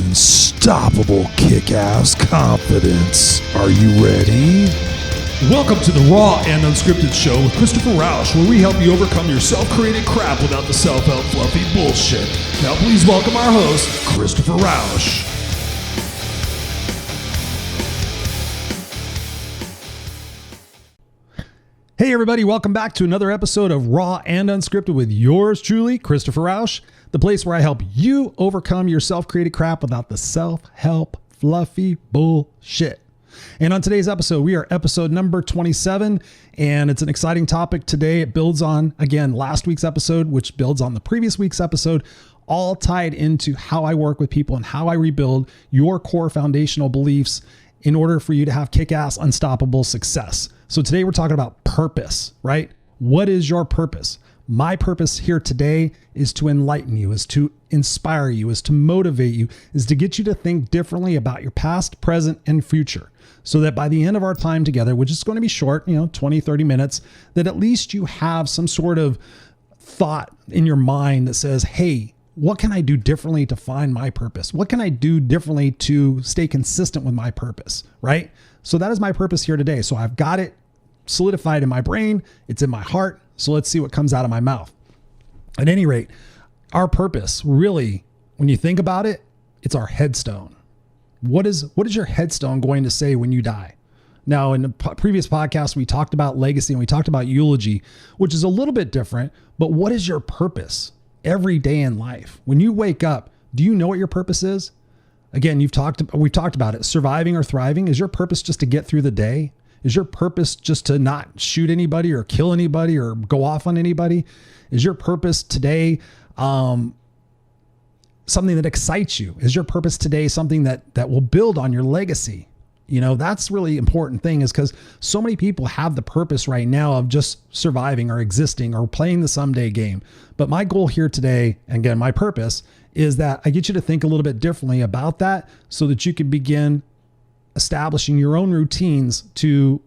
unstoppable kick-ass confidence. Are you ready? Welcome to the Raw and Unscripted show with Christopher Rausch, where we help you overcome your self-created crap without the self-help fluffy bullshit. Now please welcome our host, Christopher Rausch. Hey everybody, welcome back to another episode of Raw and Unscripted with yours truly, Christopher Rausch, the place where I help you overcome your self-created crap without the self-help fluffy bullshit. And on today's episode, we are episode number 27, and it's an exciting topic today. It builds on, again, last week's episode, which builds on the previous week's episode, all tied into how I work with people and how I rebuild your core foundational beliefs in order for you to have kick-ass, unstoppable success. So today we're talking about purpose, right? What is your purpose? My purpose here today is to enlighten you, is to inspire you, is to motivate you, is to get you to think differently about your past, present, and future. So that by the end of our time together, which is going to be short, 20, 30 minutes, that at least you have some sort of thought in your mind that says, hey, what can I do differently to find my purpose? What can I do differently to stay consistent with my purpose, right? So that is my purpose here today. So I've got it solidified in my brain. It's in my heart. So let's see what comes out of my mouth. At any rate, our purpose really, when you think about it, it's our headstone. What is your headstone going to say when you die? Now, in the previous podcast, we talked about legacy and we talked about eulogy, which is a little bit different, but what is your purpose every day in life? When you wake up, do you know what your purpose is? Again, we've talked about it. Surviving or thriving. Is your purpose just to get through the day? Is your purpose just to not shoot anybody or kill anybody or go off on anybody? Is your purpose today something that excites you? Is your purpose today something that will build on your legacy? That's really important thing, is because so many people have the purpose right now of just surviving or existing or playing the someday game. But my goal here today, and again, my purpose, is that I get you to think a little bit differently about that so that you can begin establishing your own routines to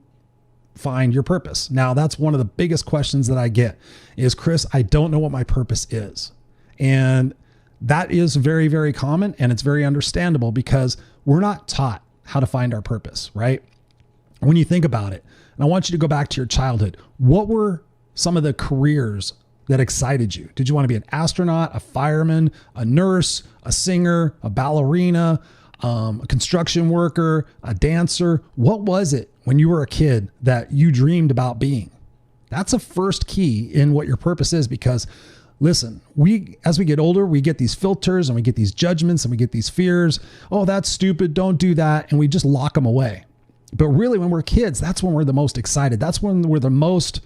find your purpose. Now, that's one of the biggest questions that I get is, Chris, I don't know what my purpose is. And that is very, very common, and it's very understandable because we're not taught how to find our purpose, right? When you think about it, and I want you to go back to your childhood, what were some of the careers that excited you? Did you want to be an astronaut, a fireman, a nurse, a singer, a ballerina, a construction worker, a dancer? What was it when you were a kid that you dreamed about being? That's a first key in what your purpose is, because listen, as we get older, we get these filters and we get these judgments and we get these fears. Oh, that's stupid. Don't do that. And we just lock them away. But really, when we're kids, that's when we're the most excited. That's when we're the most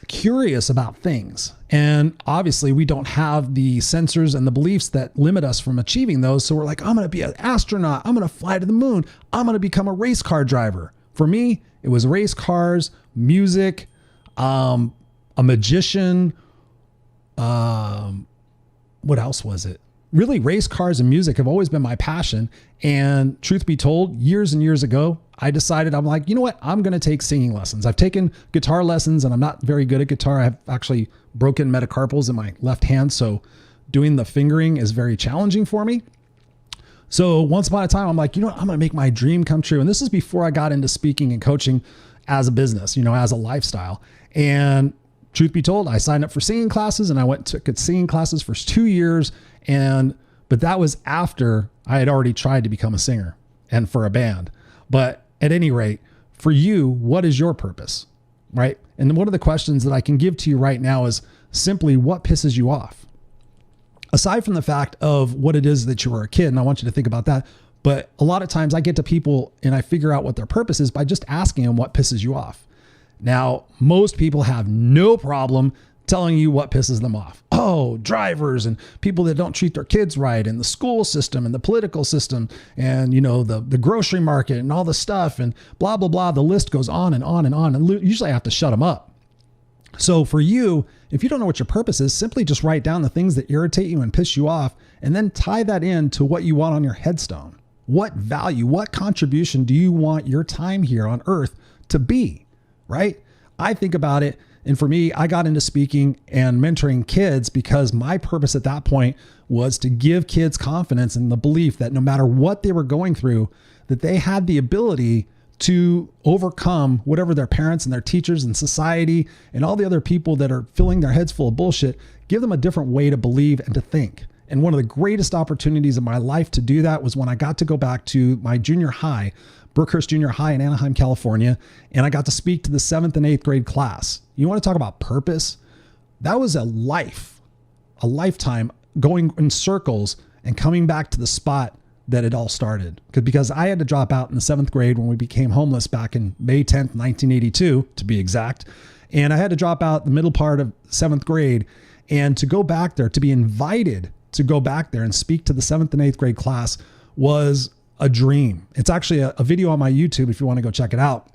curious about things. And obviously we don't have the sensors and the beliefs that limit us from achieving those. So we're like, I'm going to be an astronaut. I'm going to fly to the moon. I'm going to become a race car driver. For me, it was race cars, music, a magician. What else was it? Really, race cars and music have always been my passion. And truth be told, years and years ago, I decided, I'm like, you know what? I'm going to take singing lessons. I've taken guitar lessons and I'm not very good at guitar. I have actually broken metacarpals in my left hand. So doing the fingering is very challenging for me. So once upon a time, I'm like, you know what? I'm going to make my dream come true. And this is before I got into speaking and coaching as a business, as a lifestyle. And truth be told, I signed up for singing classes and I took singing classes for 2 years. But that was after I had already tried to become a singer and for a band. But at any rate, for you, what is your purpose, right? And one of the questions that I can give to you right now is simply, what pisses you off? Aside from the fact of what it is that you were a kid, and I want you to think about that. But a lot of times I get to people and I figure out what their purpose is by just asking them what pisses you off. Now, most people have no problem telling you what pisses them off. Oh, drivers and people that don't treat their kids right, and the school system and the political system and, the grocery market and all the stuff and blah, blah, blah. The list goes on and on and on. And usually I have to shut them up. So for you, if you don't know what your purpose is, simply just write down the things that irritate you and piss you off, and then tie that in to what you want on your headstone. What value, what contribution do you want your time here on earth to be, right? I think about it And for me, I got into speaking and mentoring kids because my purpose at that point was to give kids confidence in the belief that no matter what they were going through, that they had the ability to overcome whatever their parents and their teachers and society and all the other people that are filling their heads full of bullshit, give them a different way to believe and to think. And one of the greatest opportunities of my life to do that was when I got to go back to my junior high, Brookhurst Junior High in Anaheim, California, and I got to speak to the 7th and 8th grade class. You want to talk about purpose? That was a lifetime going in circles and coming back to the spot that it all started. Because I had to drop out in the 7th grade when we became homeless back in May 10th, 1982, to be exact. And I had to drop out the middle part of 7th grade, and to go back there, to be invited to go back there and speak to the 7th and 8th grade class was a dream. It's actually a video on my YouTube if you want to go check it out.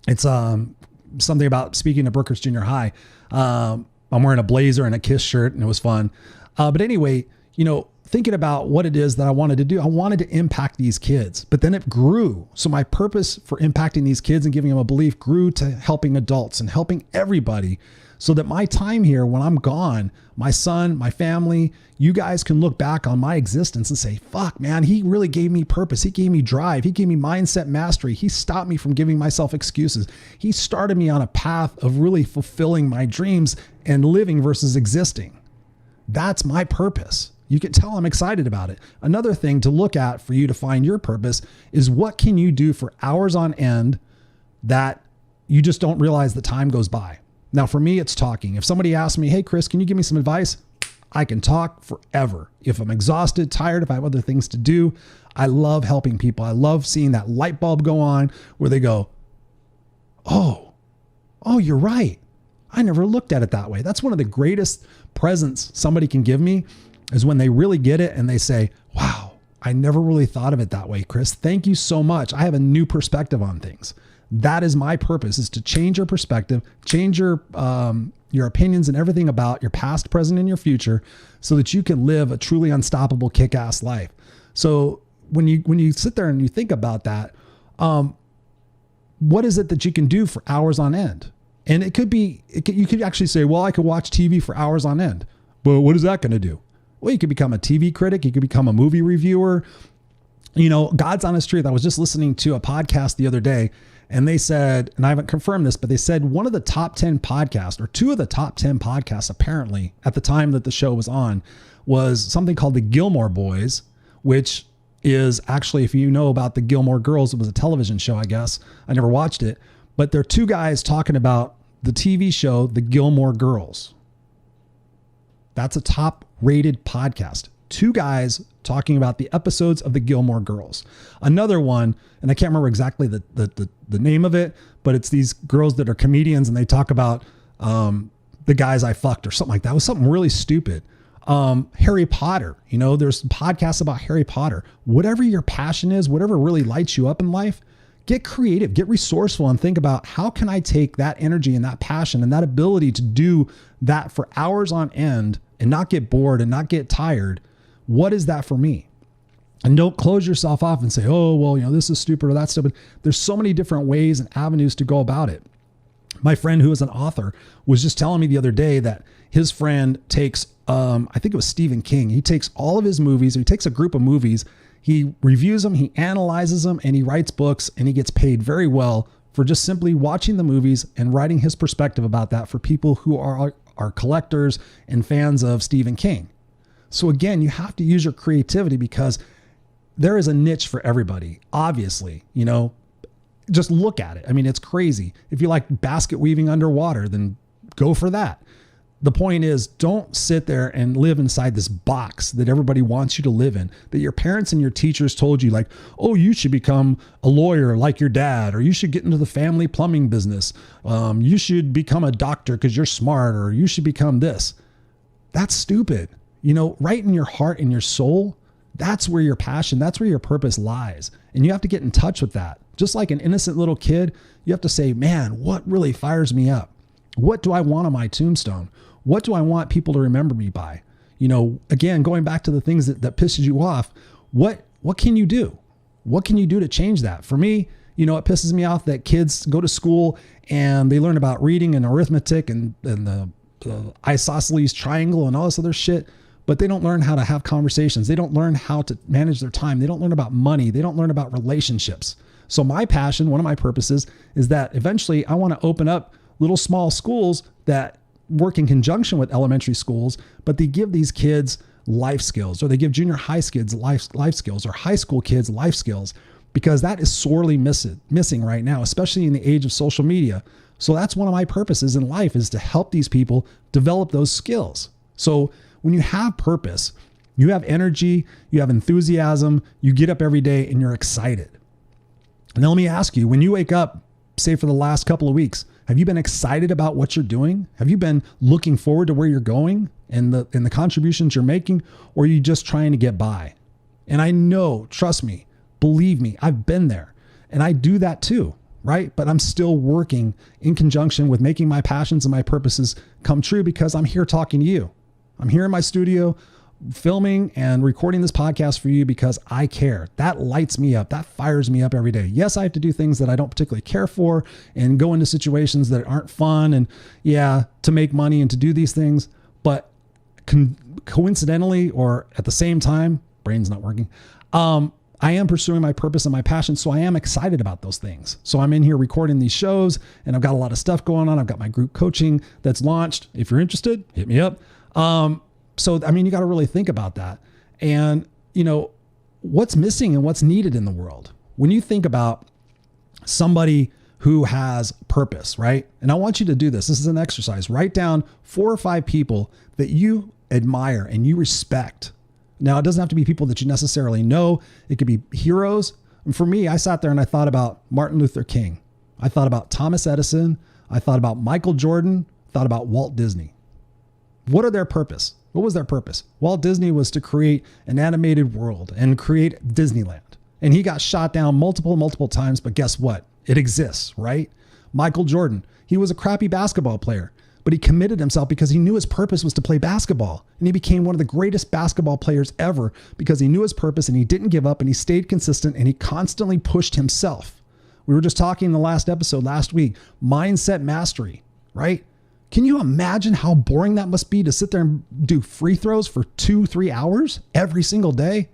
It's something about speaking to Brookhurst Junior High. I'm wearing a blazer and a KISS shirt, and it was fun. But anyway, thinking about what it is that I wanted to do, I wanted to impact these kids, but then it grew. So my purpose for impacting these kids and giving them a belief grew to helping adults and helping everybody, so that my time here, when I'm gone, my son, my family, you guys can look back on my existence and say, fuck, man, he really gave me purpose. He gave me drive. He gave me mindset mastery. He stopped me from giving myself excuses. He started me on a path of really fulfilling my dreams and living versus existing. That's my purpose. You can tell I'm excited about it. Another thing to look at for you to find your purpose is, what can you do for hours on end that you just don't realize the time goes by? Now, for me, it's talking. If somebody asks me, hey, Chris, can you give me some advice? I can talk forever. If I'm exhausted, tired, if I have other things to do, I love helping people. I love seeing that light bulb go on where they go, oh, you're right. I never looked at it that way. That's one of the greatest presents somebody can give me, is when they really get it and they say, wow, I never really thought of it that way, Chris. Thank you so much. I have a new perspective on things. That is my purpose, is to change your perspective, change your opinions and everything about your past, present, and your future, so that you can live a truly unstoppable, kick-ass life. So when you sit there and you think about that, what is it that you can do for hours on end? And you could actually say, well, I could watch TV for hours on end. But what is that going to do? Well, you could become a TV critic. You could become a movie reviewer. God's honest truth. I was just listening to a podcast the other day, and they said, and I haven't confirmed this, but they said one of the top 10 podcasts, or two of the top 10 podcasts, apparently at the time that the show was on, was something called the Gilmore Boys, which is actually, if you know about the Gilmore Girls, it was a television show, I guess. I never watched it, but they're two guys talking about the TV show, the Gilmore Girls. That's a top rated podcast. Two guys talking about the episodes of the Gilmore Girls. Another one, and I can't remember exactly the name of it, but it's these girls that are comedians, and they talk about the guys I fucked or something like that. It was something really stupid. Harry Potter, there's podcasts about Harry Potter. Whatever your passion is, whatever really lights you up in life, get creative, get resourceful, and think about, how can I take that energy and that passion and that ability to do that for hours on end and not get bored and not get tired? What is that for me? And don't close yourself off and say, oh, well, this is stupid or that's stupid. There's so many different ways and avenues to go about it. My friend, who is an author, was just telling me the other day that his friend takes, I think it was Stephen King. He takes all of his movies, or he takes a group of movies, he reviews them, he analyzes them, and he writes books, and he gets paid very well for just simply watching the movies and writing his perspective about that for people who are collectors and fans of Stephen King. So again, you have to use your creativity, because there is a niche for everybody. Obviously, just look at it. I mean, it's crazy. If you like basket weaving underwater, then go for that. The point is, don't sit there and live inside this box that everybody wants you to live in, that your parents and your teachers told you, like, oh, you should become a lawyer like your dad, or you should get into the family plumbing business. You should become a doctor because you're smart, or you should become this. That's stupid. Right in your heart and your soul, that's where your passion, that's where your purpose lies. And you have to get in touch with that. Just like an innocent little kid, you have to say, man, what really fires me up? What do I want on my tombstone? What do I want people to remember me by? Again, going back to the things that pisses you off, what can you do? What can you do to change that? For me, It pisses me off that kids go to school and they learn about reading and arithmetic and the isosceles triangle and all this other shit, but they don't learn how to have conversations. They don't learn how to manage their time. They don't learn about money. They don't learn about relationships. So my passion, one of my purposes, is that eventually I want to open up little small schools that work in conjunction with elementary schools, but they give these kids life skills, or they give junior high kids life skills, or high school kids life skills, because that is sorely missing right now, especially in the age of social media. So that's one of my purposes in life, is to help these people develop those skills. So when you have purpose, you have energy, you have enthusiasm, you get up every day and you're excited. And then let me ask you, when you wake up, say for the last couple of weeks, have you been excited about what you're doing? Have you been looking forward to where you're going and the contributions you're making, or are you just trying to get by? And I know, trust me, believe me, I've been there and I do that too, right? But I'm still working in conjunction with making my passions and my purposes come true, because I'm here talking to you. I'm here in my studio filming and recording this podcast for you because I care. That lights me up. That fires me up every day. Yes, I have to do things that I don't particularly care for and go into situations that aren't fun and to make money and to do these things. But coincidentally, or at the same time, brain's not working, I am pursuing my purpose and my passion. So I am excited about those things. So I'm in here recording these shows and I've got a lot of stuff going on. I've got my group coaching that's launched. If you're interested, hit me up. So, I mean, you got to really think about that. And, what's missing and what's needed in the world. When you think about somebody who has purpose, right? And I want you to do this. This is an exercise. Write down 4 or 5 people that you admire and you respect. Now, it doesn't have to be people that you necessarily know. It could be heroes. And for me, I sat there and I thought about Martin Luther King. I thought about Thomas Edison. I thought about Michael Jordan. Thought about Walt Disney. What are their purpose? What was their purpose? Walt Disney was to create an animated world and create Disneyland. And he got shot down multiple times, but guess what? It exists, right? Michael Jordan, he was a crappy basketball player, but he committed himself because he knew his purpose was to play basketball. And he became one of the greatest basketball players ever because he knew his purpose and he didn't give up and he stayed consistent and he constantly pushed himself. We were just talking in the last episode last week, mindset mastery, right? Can you imagine how boring that must be to sit there and do free throws for 2-3 hours every single day?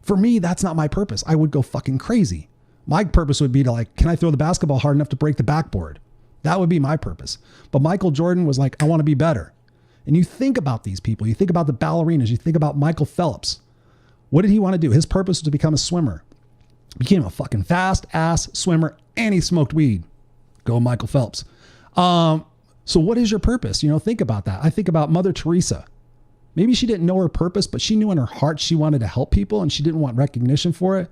For me, that's not my purpose. I would go fucking crazy. My purpose would be to can I throw the basketball hard enough to break the backboard? That would be my purpose. But Michael Jordan was like, I want to be better. And you think about these people, you think about the ballerinas, you think about Michael Phelps. What did he want to do? His purpose was to become a swimmer. He became a fucking fast ass swimmer and he smoked weed. Go Michael Phelps. So what is your purpose? Think about that. I think about Mother Teresa. Maybe she didn't know her purpose, but she knew in her heart she wanted to help people and she didn't want recognition for it.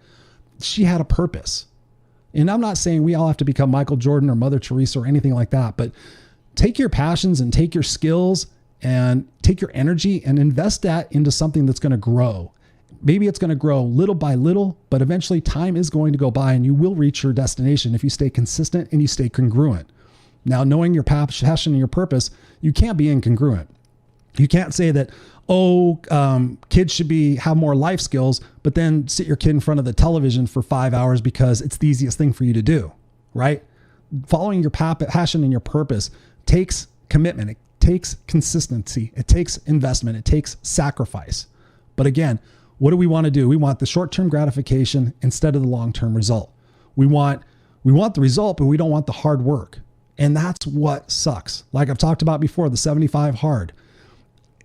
She had a purpose. And I'm not saying we all have to become Michael Jordan or Mother Teresa or anything like that, but take your passions and take your skills and take your energy and invest that into something that's going to grow. Maybe it's going to grow little by little, but eventually time is going to go by and you will reach your destination if you stay consistent and you stay congruent. Now, knowing your passion and your purpose, you can't be incongruent. You can't say that, kids should have more life skills, but then sit your kid in front of the television for 5 hours because it's the easiest thing for you to do, right? Following your passion and your purpose takes commitment. It takes consistency. It takes investment. It takes sacrifice. But again, what do we want to do? We want the short-term gratification instead of the long-term result. We want the result, but we don't want the hard work. And that's what sucks. Like I've talked about before, the 75 hard.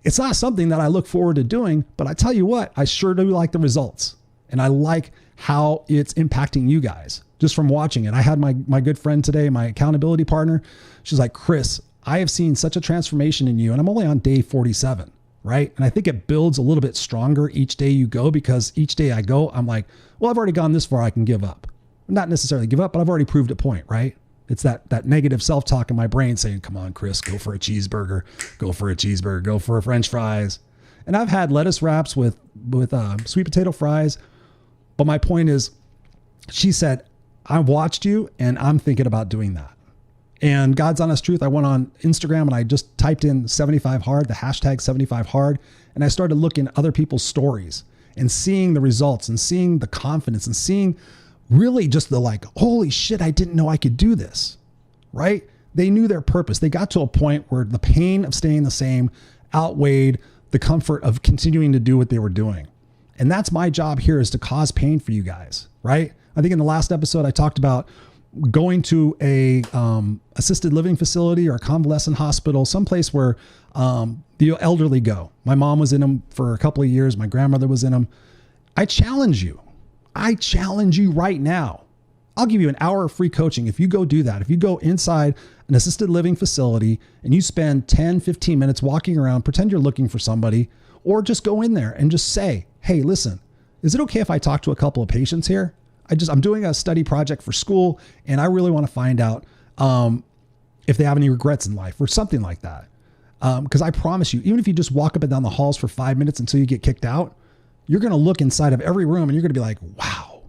It's not something that I look forward to doing, but I tell you what, I sure do like the results. And I like how it's impacting you guys just from watching it. I had my good friend today, my accountability partner. She's like, Chris, I have seen such a transformation in you. And I'm only on day 47, right? And I think it builds a little bit stronger each day you go, because each day I go, I'm like, well, I've already gone this far, I can give up. Not necessarily give up, but I've already proved a point, right? It's that negative self-talk in my brain saying, come on, Chris, go for a cheeseburger, go for a French fries. And I've had lettuce wraps with sweet potato fries. But my point is, she said, I watched you and I'm thinking about doing that. And God's honest truth, I went on Instagram and I just typed in 75 hard, the hashtag 75 hard. And I started looking at other people's stories and seeing the results and seeing the confidence and seeing really just the like, holy shit, I didn't know I could do this, right? They knew their purpose. They got to a point where the pain of staying the same outweighed the comfort of continuing to do what they were doing. And that's my job here, is to cause pain for you guys, right? I think in the last episode, I talked about going to a assisted living facility or a convalescent hospital, someplace where the elderly go. My mom was in them for a couple of years. My grandmother was in them. I challenge you right now. I'll give you an hour of free coaching. If you go do that, if you go inside an assisted living facility and you spend 10, 15 minutes walking around, pretend you're looking for somebody, or just go in there and just say, hey, listen, is it okay if I talk to a couple of patients here? I'm doing a study project for school and I really want to find out if they have any regrets in life or something like that. Because I promise you, even if you just walk up and down the halls for 5 minutes until you get kicked out, you're going to look inside of every room and you're going to be like, wow,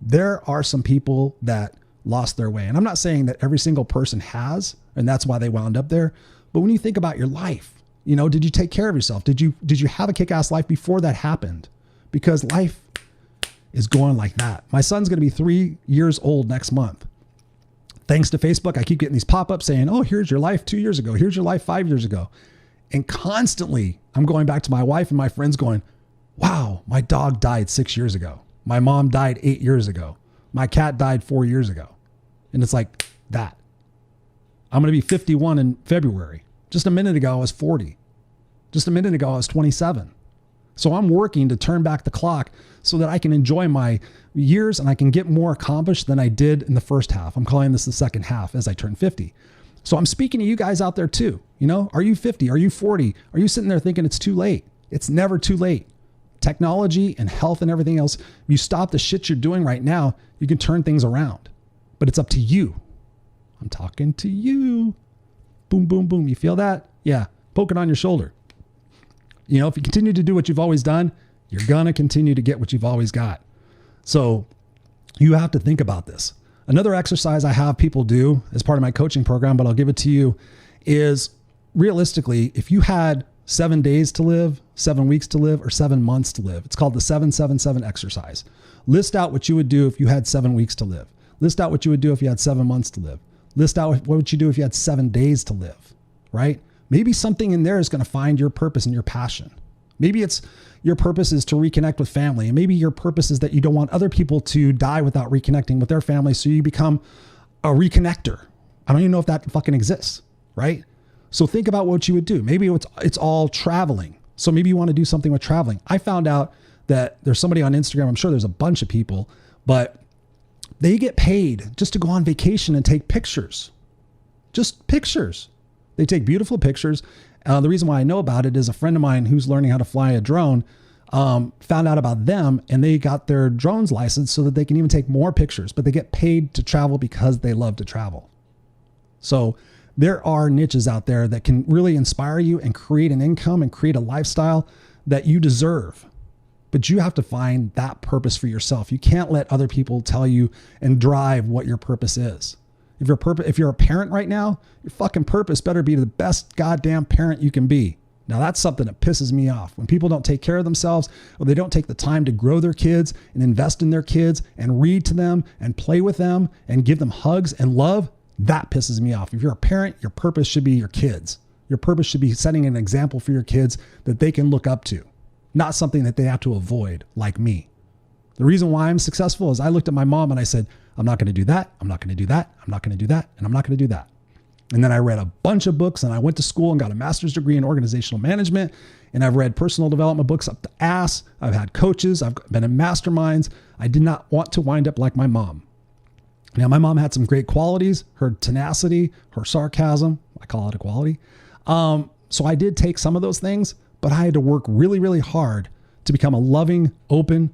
there are some people that lost their way. And I'm not saying that every single person has, and that's why they wound up there. But when you think about your life, did you take care of yourself? Did you have a kick-ass life before that happened? Because life is going like that. My son's going to be 3 years old next month. Thanks to Facebook, I keep getting these pop-ups saying, oh, here's your life 2 years ago. Here's your life 5 years ago. And constantly I'm going back to my wife and my friends going, wow, my dog died 6 years ago. My mom died 8 years ago. My cat died 4 years ago. And it's like that. I'm going to be 51 in February. Just a minute ago, I was 40. Just a minute ago, I was 27. So I'm working to turn back the clock so that I can enjoy my years and I can get more accomplished than I did in the first half. I'm calling this the second half as I turn 50. So I'm speaking to you guys out there too. Are you 50? Are you 40? Are you sitting there thinking it's too late? It's never too late. Technology and health and everything else, if you stop the shit you're doing right now, you can turn things around. But it's up to you. I'm talking to you. Boom, boom, boom. You feel that? Yeah. Poke it on your shoulder. If you continue to do what you've always done, you're going to continue to get what you've always got. So you have to think about this. Another exercise I have people do as part of my coaching program, but I'll give it to you, is realistically, if you had 7 days to live, 7 weeks to live, or 7 months to live, it's called the 777 exercise. List out what you would do if you had 7 weeks to live. List out what you would do if you had 7 months to live. List out what would you do if you had 7 days to live, right? Maybe something in there is going to find your purpose and your passion. Maybe it's your purpose is to reconnect with family. And maybe your purpose is that you don't want other people to die without reconnecting with their family. So you become a reconnector. I don't even know if that fucking exists, right? So think about what you would do. Maybe it's all traveling. So maybe you want to do something with traveling. I found out that there's somebody on Instagram, I'm sure there's a bunch of people, but they get paid just to go on vacation and take pictures. Just pictures. They take beautiful pictures. The reason why I know about it is a friend of mine who's learning how to fly a drone found out about them and they got their drones licensed so that they can even take more pictures, but they get paid to travel because they love to travel. So there are niches out there that can really inspire you and create an income and create a lifestyle that you deserve. But you have to find that purpose for yourself. You can't let other people tell you and drive what your purpose is. If you're a parent right now, your fucking purpose better be the best goddamn parent you can be. Now that's something that pisses me off. When people don't take care of themselves or they don't take the time to grow their kids and invest in their kids and read to them and play with them and give them hugs and love, that pisses me off. If you're a parent, your purpose should be your kids. Your purpose should be setting an example for your kids that they can look up to, not something that they have to avoid like me. The reason why I'm successful is I looked at my mom and I said, I'm not going to do that. I'm not going to do that. I'm not going to do that. And I'm not going to do that. And then I read a bunch of books and I went to school and got a master's degree in organizational management. And I've read personal development books up the ass. I've had coaches. I've been in masterminds. I did not want to wind up like my mom. Now, my mom had some great qualities, her tenacity, her sarcasm. I call it a quality. So I did take some of those things, but I had to work really, really hard to become a loving, open,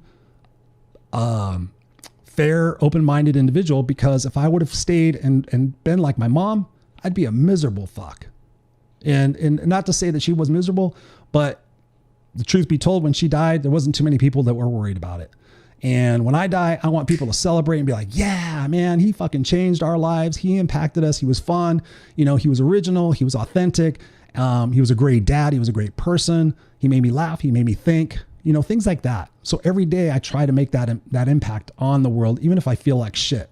fair, open-minded individual, because if I would have stayed and been like my mom, I'd be a miserable fuck. And not to say that she was miserable, but the truth be told, when she died, there wasn't too many people that were worried about it. And when I die, I want people to celebrate and be like, yeah, man, he fucking changed our lives. He impacted us. He was fun. He was original. He was authentic. He was a great dad. He was a great person. He made me laugh. He made me think. things like that. So every day I try to make that impact on the world, even if I feel like shit.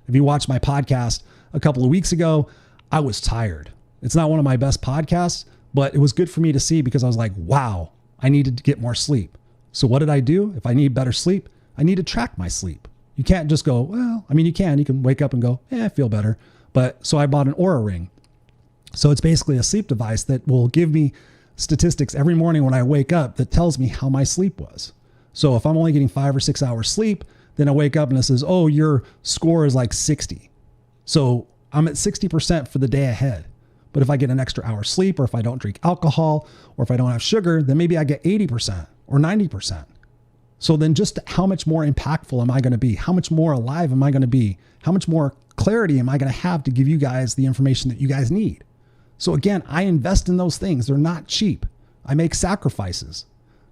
If you watched my podcast a couple of weeks ago, I was tired. It's not one of my best podcasts, but it was good for me to see because I was like, wow, I needed to get more sleep. So what did I do? If I need better sleep, I need to track my sleep. You can't just go, well, I mean, you can wake up and go, I feel better. But so I bought an Oura Ring. So it's basically a sleep device that will give me statistics every morning when I wake up that tells me how my sleep was. So if I'm only getting 5 or 6 hours sleep, then I wake up and it says, oh, your score is like 60. So I'm at 60% for the day ahead. But if I get an extra hour sleep, or if I don't drink alcohol, or if I don't have sugar, then maybe I get 80% or 90%. So then just how much more impactful am I going to be? How much more alive am I going to be? How much more clarity am I going to have to give you guys the information that you guys need? So again, I invest in those things. They're not cheap. I make sacrifices,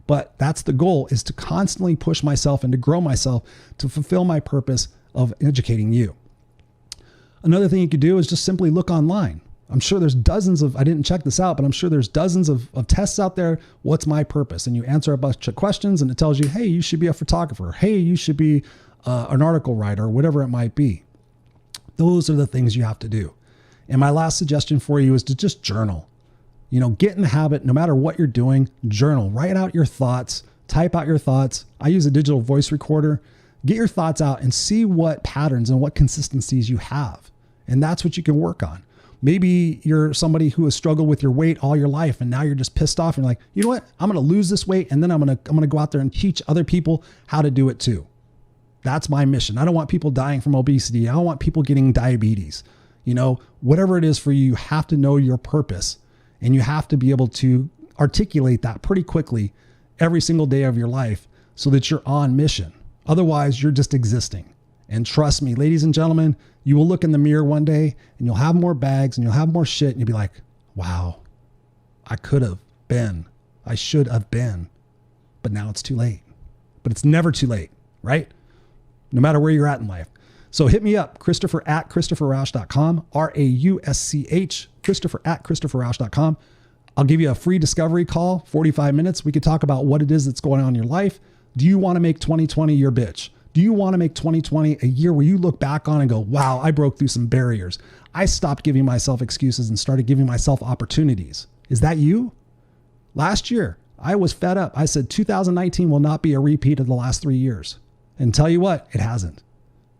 but that's the goal, is to constantly push myself and to grow myself to fulfill my purpose of educating you. Another thing you could do is just simply look online. I'm sure there's dozens of, I didn't check this out, but I'm sure there's dozens of tests out there. What's my purpose? And you answer a bunch of questions and it tells you, hey, you should be a photographer. Hey, you should be an article writer, or whatever it might be. Those are the things you have to do. And my last suggestion for you is to just journal. Get in the habit, no matter what you're doing, journal, write out your thoughts, type out your thoughts. I use a digital voice recorder. Get your thoughts out and see what patterns and what consistencies you have. And that's what you can work on. Maybe you're somebody who has struggled with your weight all your life, and now you're just pissed off and you're like, you know what? I'm going to lose this weight, and then I'm going to go out there and teach other people how to do it too. That's my mission. I don't want people dying from obesity. I don't want people getting diabetes. Whatever it is for you, you have to know your purpose, and you have to be able to articulate that pretty quickly every single day of your life so that you're on mission. Otherwise, you're just existing. And trust me, ladies and gentlemen, you will look in the mirror one day and you'll have more bags and you'll have more shit, and you'll be like, wow, I should have been, but now it's too late. But it's never too late, right? No matter where you're at in life. So hit me up, Christopher at ChristopherRausch.com, RAUSCH, Christopher at ChristopherRausch.com. I'll give you a free discovery call, 45 minutes. We could talk about what it is that's going on in your life. Do you want to make 2020 your bitch? Do you want to make 2020 a year where you look back on and go, wow, I broke through some barriers. I stopped giving myself excuses and started giving myself opportunities. Is that you? Last year, I was fed up. I said 2019 will not be a repeat of the last 3 years. And tell you what, it hasn't.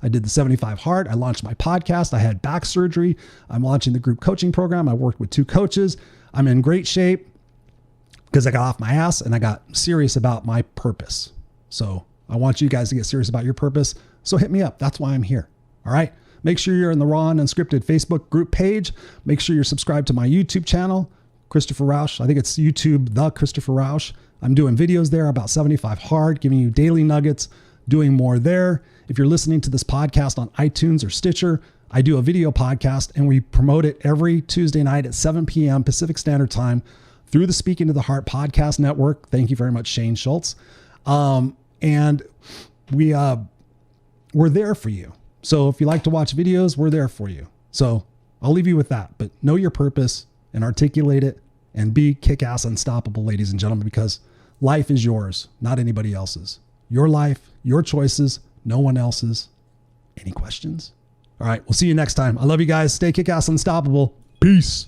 I did the 75 hard. I launched my podcast. I had back surgery. I'm launching the group coaching program. I worked with 2 coaches. I'm in great shape because I got off my ass and I got serious about my purpose. So I want you guys to get serious about your purpose. So hit me up. That's why I'm here. All right. Make sure you're in the Raw and Unscripted Facebook group page. Make sure you're subscribed to my YouTube channel, Christopher Rausch. I think it's YouTube, The Christopher Rausch. I'm doing videos there about 75 hard, giving you daily nuggets, doing more there. If you're listening to this podcast on iTunes or Stitcher, I do a video podcast and we promote it every Tuesday night at 7 p.m. Pacific Standard Time through the Speaking to the Heart podcast network. Thank you very much, Shane Schultz. And we're there for you. So if you like to watch videos, we're there for you. So I'll leave you with that, but know your purpose and articulate it and be kick-ass unstoppable, ladies and gentlemen, because life is yours, not anybody else's. Your life, your choices, no one else's. Any questions? All right. We'll see you next time. I love you guys. Stay kick-ass unstoppable. Peace.